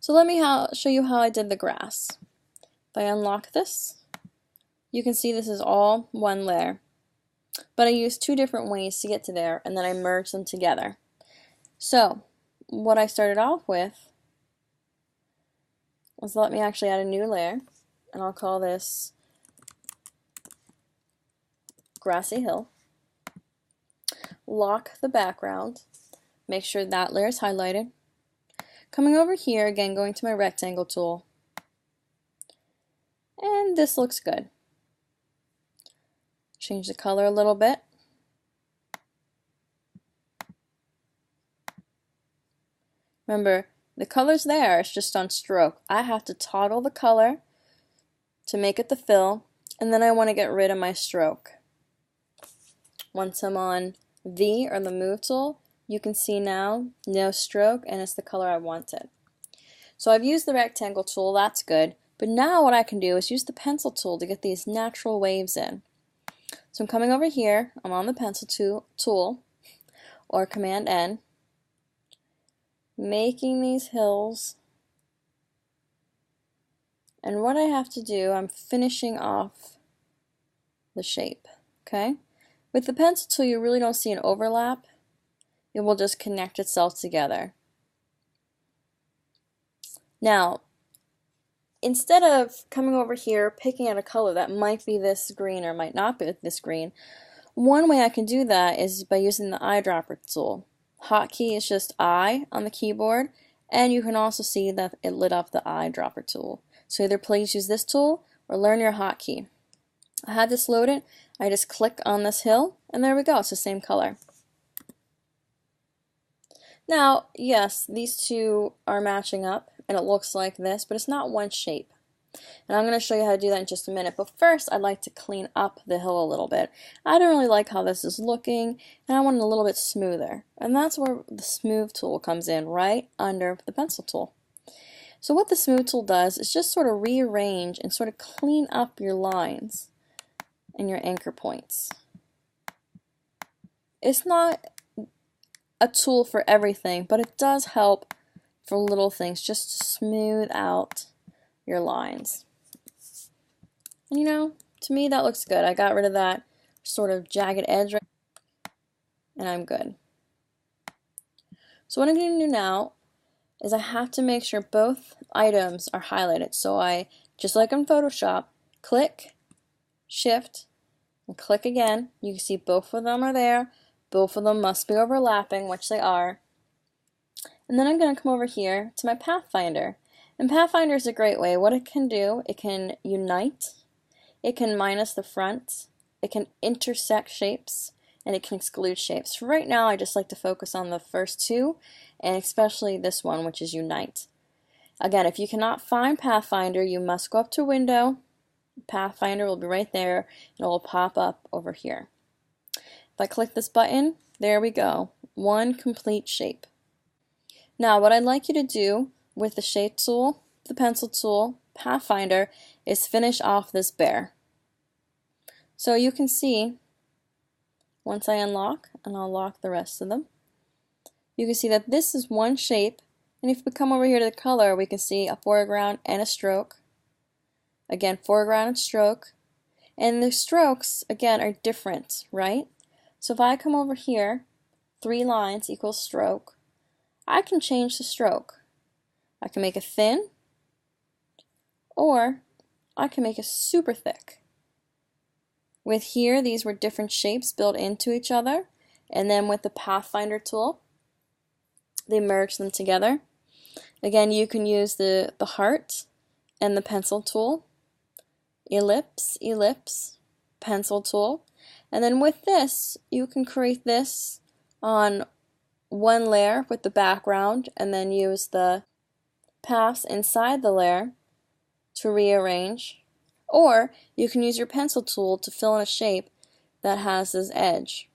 So let me show you how I did the grass. If I unlock this, you can see this is all one layer. But I used two different ways to get to there, and then I merged them together. So what I started off with was, let me actually add a new layer, and I'll call this Grassy Hill. Lock the background, make sure that layer is highlighted. Coming over here, again going to my rectangle tool, and this looks good. Change the color a little bit. Remember, the color's there, it's just on stroke. I have to toggle the color to make it the fill, and then I want to get rid of my stroke. Once I'm on V, or the move tool, you can see now no stroke, and it's the color I wanted. So I've used the rectangle tool, that's good, but now what I can do is use the pencil tool to get these natural waves in. So I'm coming over here, I'm on the pencil tool, or Command N, making these hills, and what I have to do, I'm finishing off the shape, okay? With the pencil tool, you really don't see an overlap. It will just connect itself together. Now, instead of coming over here, picking out a color that might be this green or might not be this green, one way I can do that is by using the eyedropper tool. Hotkey is just I on the keyboard, and you can also see that it lit up the eyedropper tool. So either please use this tool or learn your hotkey. I had this loaded, I just click on this hill, and there we go, it's the same color. Now, yes, these two are matching up, and it looks like this, but it's not one shape. And I'm going to show you how to do that in just a minute, but first I'd like to clean up the hill a little bit. I don't really like how this is looking, and I want it a little bit smoother. And that's where the smooth tool comes in, right under the pencil tool. So what the smooth tool does is just sort of rearrange and sort of clean up your lines and your anchor points. It's not a tool for everything, but it does help for little things, just to smooth out your lines. And you know, to me that looks good. I got rid of that sort of jagged edge right, and I'm good. So what I'm going to do now is I have to make sure both items are highlighted. So I, just like in Photoshop, click, Shift, and click again. You can see both of them are there. Both of them must be overlapping, which they are. And then I'm going to come over here to my Pathfinder. And Pathfinder is a great way. What it can do, it can unite, it can minus the front, it can intersect shapes, and it can exclude shapes. For right now, I just like to focus on the first two, and especially this one, which is unite. Again, if you cannot find Pathfinder, you must go up to Window. Pathfinder will be right there, and it will pop up over here. If I click this button, there we go. One complete shape. Now, what I'd like you to do with the shape tool, the pencil tool, Pathfinder, is finish off this bear. So you can see, once I unlock, and I'll lock the rest of them, you can see that this is one shape, and if we come over here to the color, we can see a foreground and a stroke. Again, foreground and stroke. And the strokes, again, are different, right? So if I come over here, 3 lines equals stroke, I can change the stroke. I can make it thin, or I can make it super thick. With here, these were different shapes built into each other, and then with the Pathfinder tool, they merge them together. Again, you can use the heart and the pencil tool, ellipse, ellipse, pencil tool, and then with this, you can create this on one layer with the background, and then use the paths inside the layer to rearrange, or you can use your pencil tool to fill in a shape that has this edge.